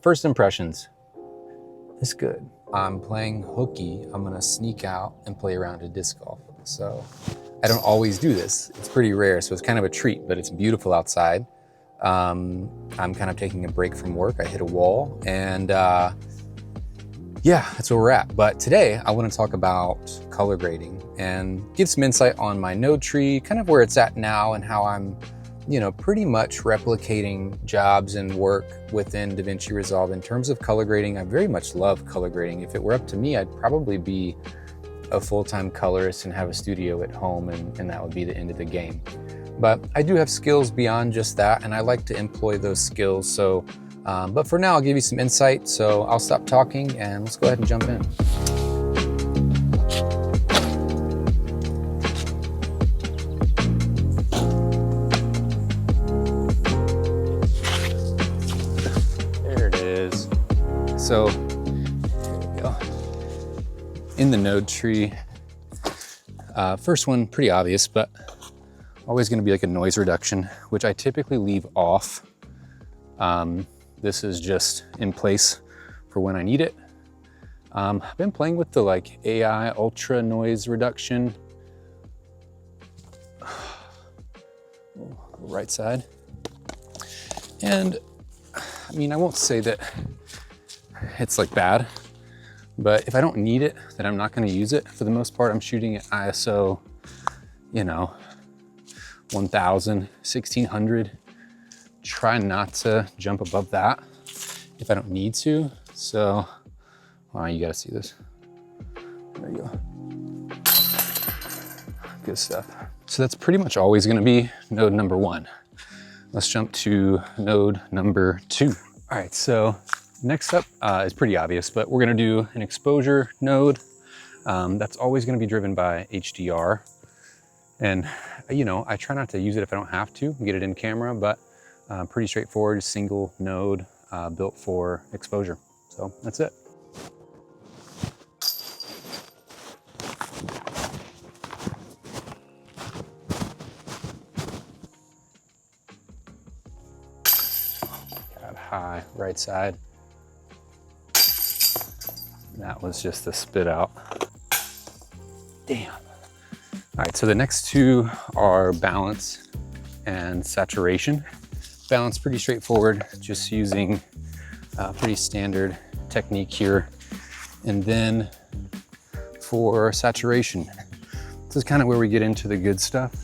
First impressions, it's good. I'm playing hooky. I'm gonna sneak out and play around a disc golf. So I don't always do this. It's pretty rare, so it's kind of a treat, but it's beautiful outside. I'm kind of taking a break from work. I hit a wall and yeah, that's where we're at. But today I want to talk about color grading and give some insight on my node tree, kind of where it's at now and how I'm, pretty much replicating jobs and work within DaVinci Resolve. In terms of color grading, I very much love color grading. If it were up to me, I'd probably be a full-time colorist and have a studio at home, and that would be the end of the game. But I do have skills beyond just that, and I like to employ those skills. So, but for now, I'll give you some insight. So I'll stop talking and let's go ahead and jump in. So there we go. In the node tree, first one, pretty obvious, but always gonna be like a noise reduction, which I typically leave off. This is just in place for when I need it. I've been playing with the AI ultra noise reduction. Right side. And I mean, I won't say that it's bad, but if I don't need it, then I'm not gonna use it. For the most part, I'm shooting at ISO, 1000, 1600. Try not to jump above that if I don't need to. So, you gotta see this. There you go. Good stuff. So that's pretty much always gonna be node number 1. Let's jump to node number 2. All right, so next up is pretty obvious, but we're gonna do an exposure node. That's always gonna be driven by HDR. And I try not to use it if I don't have to, get it in camera, but pretty straightforward, single node built for exposure. So that's it. Got high, right side. That was just a spit out. Damn. All right, so the next two are balance and saturation. Balance, pretty straightforward, just using a pretty standard technique here. And then for saturation, this is kind of where we get into the good stuff.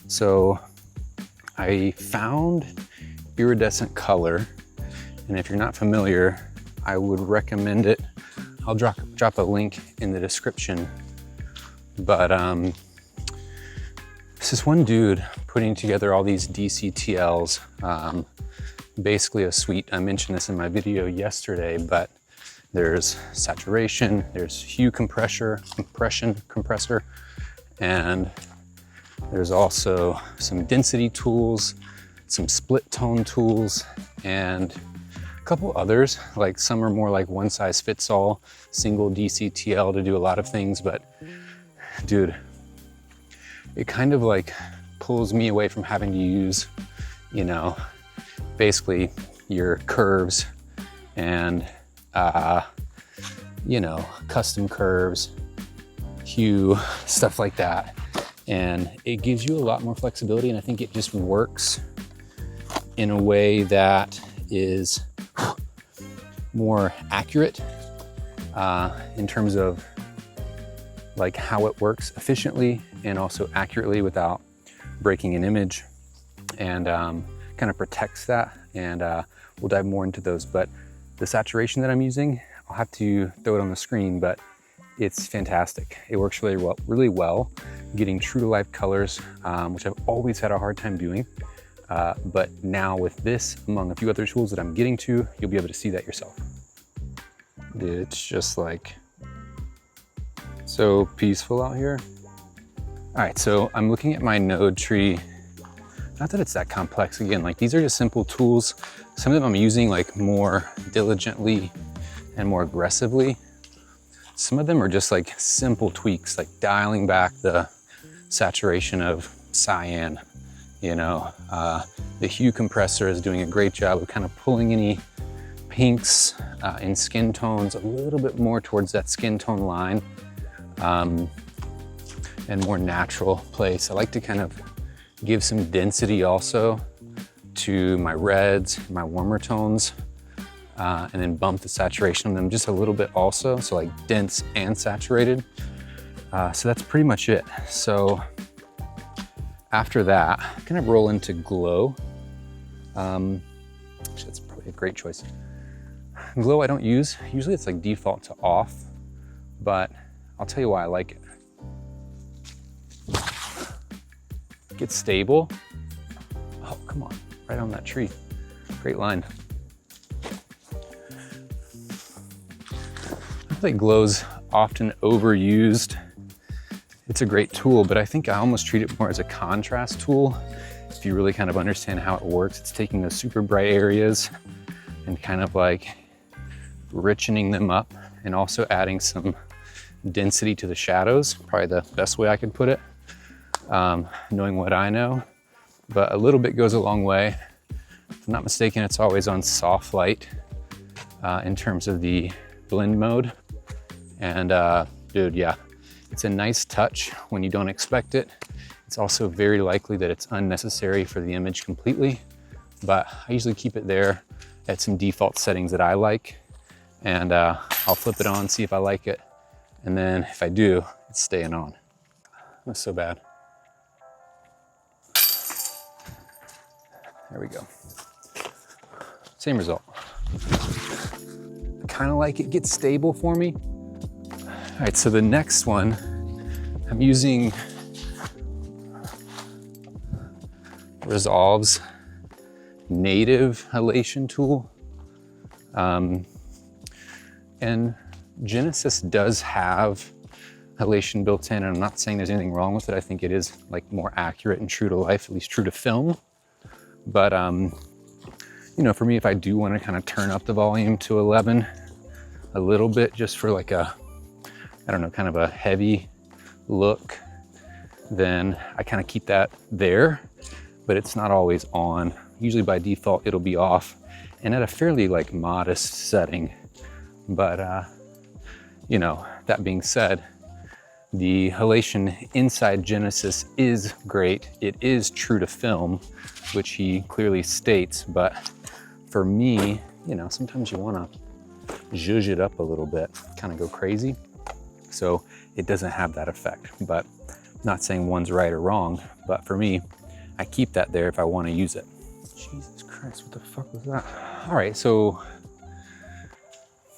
So I found Iridescent color, and if you're not familiar, I would recommend it. I'll drop a link in the description, but this is one dude putting together all these DCTLs, basically a suite. I mentioned this in my video yesterday, but there's saturation, there's hue compressor, and there's also some density tools, some split tone tools, and a couple others. Some are more like one size fits all, single DCTL to do a lot of things, but dude, it kind of pulls me away from having to use, basically your curves and, custom curves, hue, stuff like that. And it gives you a lot more flexibility, and I think it just works in a way that is more accurate in terms of how it works efficiently and also accurately without breaking an image, and kind of protects that. And we'll dive more into those. But the saturation that I'm using, I'll have to throw it on the screen, but it's fantastic. It works really well getting true to life colors, which I've always had a hard time doing. But now with this, among a few other tools that I'm getting to, you'll be able to see that yourself. It's just so peaceful out here. All right, so I'm looking at my node tree. Not that it's that complex. Again, these are just simple tools. Some of them I'm using more diligently and more aggressively. Some of them are just simple tweaks, dialing back the saturation of cyan. The hue compressor is doing a great job of kind of pulling any pinks in skin tones, a little bit more towards that skin tone line, and more natural place. I like to kind of give some density also to my reds, my warmer tones, and then bump the saturation on them just a little bit also, so like dense and saturated. So that's pretty much it. So after that, I'm gonna roll into glow. Actually, that's probably a great choice. Glow I don't use. Usually it's like default to off, but I'll tell you why I like it. Gets stable. Oh, come on, right on that tree. Great line. I think glow's often overused. It's a great tool, but I think I almost treat it more as a contrast tool. If you really kind of understand how it works, it's taking those super bright areas and kind of like richening them up and also adding some density to the shadows, probably the best way I could put it, knowing what I know. But a little bit goes a long way. If I'm not mistaken, it's always on soft light in terms of the blend mode. And dude, yeah, it's a nice touch when you don't expect it. It's also very likely that it's unnecessary for the image completely, but I usually keep it there at some default settings that I like, and I'll flip it on, see if I like it, and then if I do, it's staying on. That's so bad. There we go. Same result. I kind of like it gets stable for me. All right, so the next one, I'm using Resolve's native halation tool. And Genesis does have halation built in, and I'm not saying there's anything wrong with it. I think it is like more accurate and true to life, at least true to film. But you know, for me, if I do want to kind of turn up the volume to 11 a little bit, just for like a, I don't know, kind of a heavy look, then I kind of keep that there, but it's not always on. Usually by default, it'll be off and at a fairly like modest setting. But you know, that being said, the halation inside Genesis is great. It is true to film, which he clearly states, but for me, you know, sometimes you wanna zhuzh it up a little bit, kind of go crazy. So it doesn't have that effect, but not saying one's right or wrong, but for me, I keep that there if I want to use it. Jesus Christ, what the fuck was that? All right, so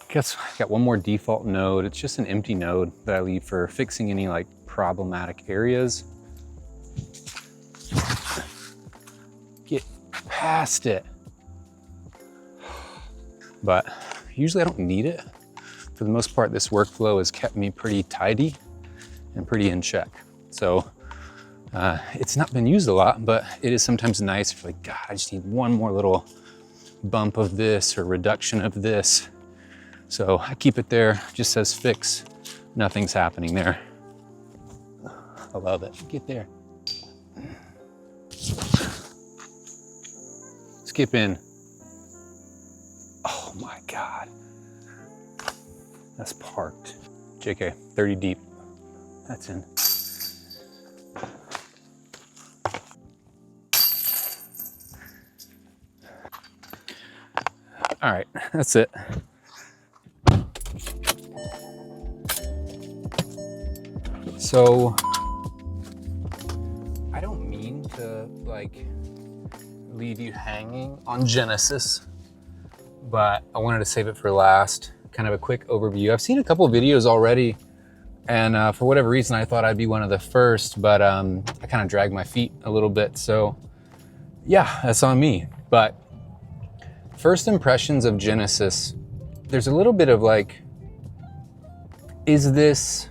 I guess I got one more default node. It's just an empty node that I leave for fixing any like problematic areas. Get past it. But usually I don't need it. For the most part, this workflow has kept me pretty tidy and pretty in check. So it's not been used a lot, but it is sometimes nice if like, God, I just need one more little bump of this or reduction of this. So I keep it there, just says fix, nothing's happening there. I love it, get there. Skip in. Oh my God. That's parked. JK, 30 deep. That's in. All right, that's it. So, I don't mean to like leave you hanging on Genesis, but I wanted to save it for last. Kind of a quick overview. I've seen a couple of videos already, and for whatever reason, I thought I'd be one of the first, but I kind of dragged my feet a little bit. So yeah, that's on me. But first impressions of Genesis, there's a little bit of like, is this,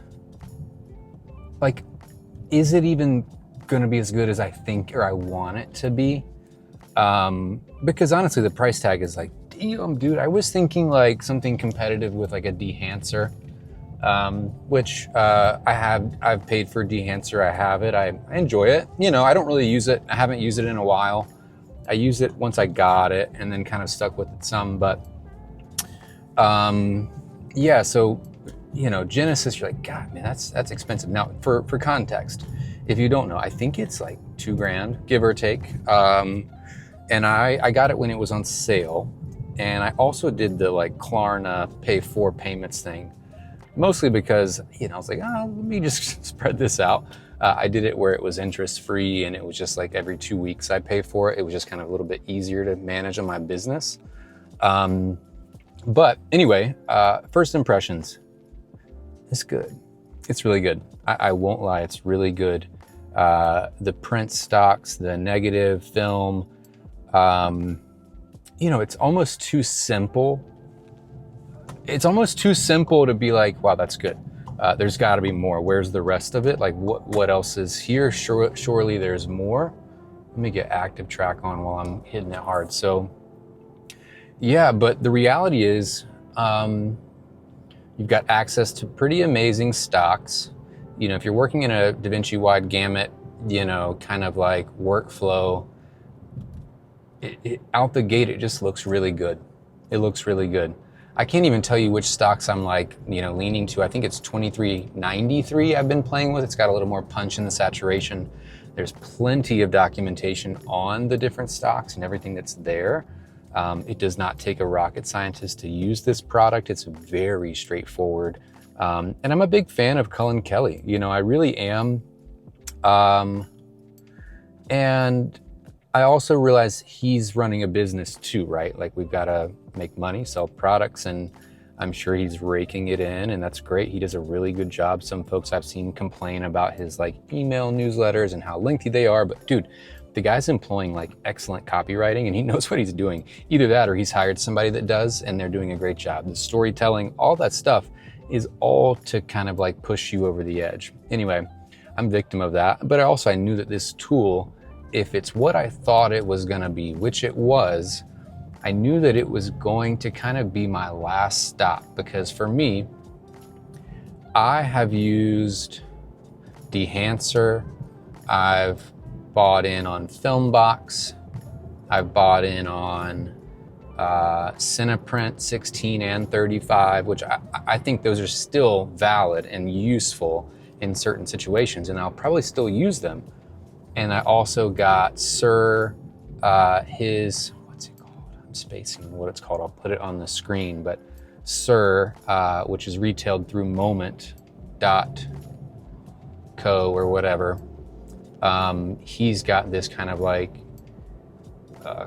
like, is it even gonna be as good as I think or I want it to be? Because honestly, the price tag is like, damn, dude, I was thinking like something competitive with like a dehancer, which I've paid for dehancer. I have it. I enjoy it. You know, I don't really use it. I haven't used it in a while. I used it once I got it and then kind of stuck with it some, but Yeah, so, you know, Genesis, you're like, God, man, that's expensive. Now, for context, if you don't know, I think it's like $2,000, give or take. And I got it when it was on sale. And I also did the like Klarna pay 4 payments thing, mostly because, you know, I was like, oh, let me just spread this out. I did it where it was interest free and it was just like every 2 weeks I pay for it. It was just kind of a little bit easier to manage on my business. But anyway, first impressions, it's good. It's really good. I won't lie, it's really good. The print stocks, the negative film, you know, it's almost too simple. It's almost too simple to be like, wow, that's good. There's got to be more. Where's the rest of it? Like, what else is here? Surely there's more. Let me get active track on while I'm hitting it hard. So, yeah, but the reality is, you've got access to pretty amazing stocks. You know, if you're working in a DaVinci wide gamut, you know, kind of like workflow, out the gate, it just looks really good. It looks really good. I can't even tell you which stocks I'm like, you know, leaning to. I think it's 2393 I've been playing with. It's got a little more punch in the saturation. There's plenty of documentation on the different stocks and everything that's there. It does not take a rocket scientist to use this product. It's very straightforward. And I'm a big fan of Cullen Kelly. You know, I really am. And I also realize he's running a business too, right? Like, we've got to make money, sell products, and I'm sure he's raking it in, and that's great. He does a really good job. Some folks I've seen complain about his like email newsletters and how lengthy they are, but dude, the guy's employing like excellent copywriting and he knows what he's doing. Either that or he's hired somebody that does and they're doing a great job. The storytelling, all that stuff is all to kind of like push you over the edge. Anyway, I'm a victim of that, but I knew that this tool, if it's what I thought it was gonna be, which it was, I knew that it was going to kind of be my last stop, because for me, I have used Dehancer, I've bought in on Filmbox, I've bought in on Cineprint 16 and 35, which I think those are still valid and useful in certain situations, and I'll probably still use them. And I also got Sir, his, what's it called? I'm spacing what it's called. I'll put it on the screen, but Sir, which is retailed through Moment.co or whatever. He's got this kind of like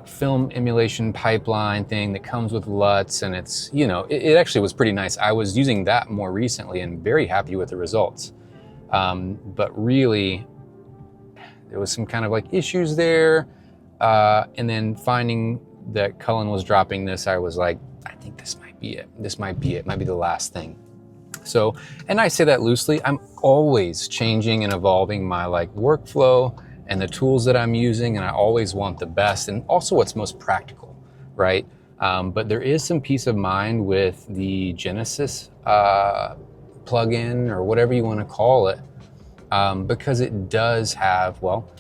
film emulation pipeline thing that comes with LUTs, and it's, you know, it actually was pretty nice. I was using that more recently and very happy with the results. But really, there was some kind of like issues there. And then finding that Cullen was dropping this, I was like, I think this might be it. This might be it. Might be the last thing. So, and I say that loosely, I'm always changing and evolving my like workflow and the tools that I'm using. And I always want the best and also what's most practical, right? But there is some peace of mind with the Genesis plugin or whatever you want to call it. Because it does have, well,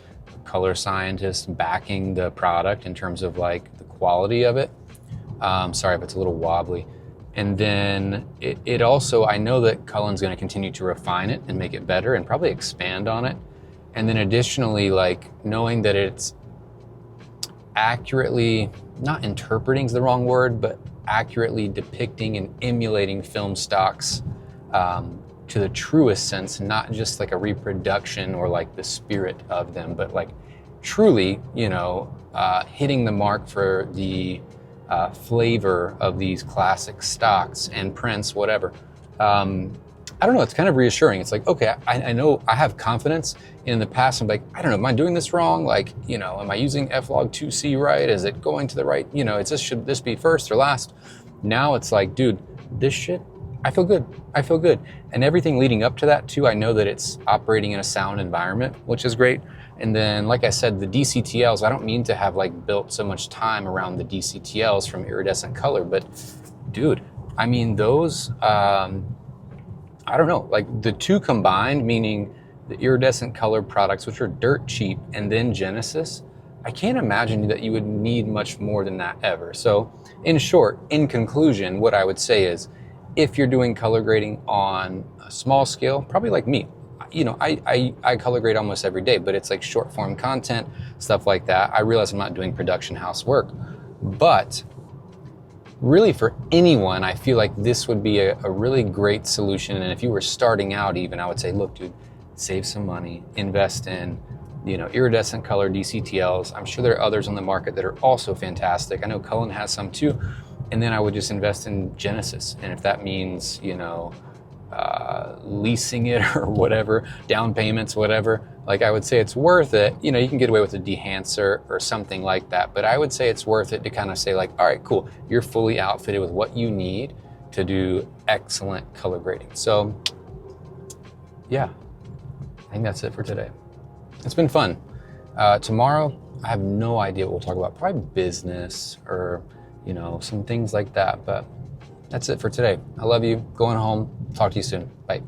color scientists backing the product in terms of like the quality of it. Sorry if it's a little wobbly. And then it also, I know that Cullen's going to continue to refine it and make it better and probably expand on it. And then additionally, like knowing that it's accurately, not interpreting is the wrong word, but accurately depicting and emulating film stocks to the truest sense, not just like a reproduction or like the spirit of them, but like truly, you know, hitting the mark for the flavor of these classic stocks and prints, whatever. I don't know, it's kind of reassuring. It's like, okay, I know I have confidence. In the past, I'm like, I don't know, am I doing this wrong? Like, you know, am I using Flog2C right? Is it going to the right? You know, should this be first or last? Now it's like, dude, this shit, I feel good. I feel good. And everything leading up to that too, I know that it's operating in a sound environment, which is great. And then, like I said, the DCTLs, I don't mean to have like built so much time around the DCTLs from Iridescent Color, but dude, I mean, those, I don't know, like the two combined, meaning the Iridescent Color products, which are dirt cheap, and then Genesis, I can't imagine that you would need much more than that ever. So in short, in conclusion, what I would say is, if you're doing color grading on a small scale, probably like me, you know, I color grade almost every day, but it's like short form content, stuff like that. I realize I'm not doing production house work, but really for anyone, I feel like this would be a really great solution. And if you were starting out even, I would say, look, dude, save some money, invest in, you know, iridescent color DCTLs. I'm sure there are others on the market that are also fantastic. I know Cullen has some too. And then I would just invest in Genesis. And if that means, you know, leasing it or whatever, down payments, whatever, like I would say it's worth it. You know, you can get away with a dehancer or something like that, but I would say it's worth it to kind of say like, all right, cool. You're fully outfitted with what you need to do excellent color grading. So yeah, I think that's it for today. It's been fun. Tomorrow, I have no idea what we'll talk about. Probably business or, you know, some things like that. But that's it for today. I love you. Going home. Talk to you soon. Bye.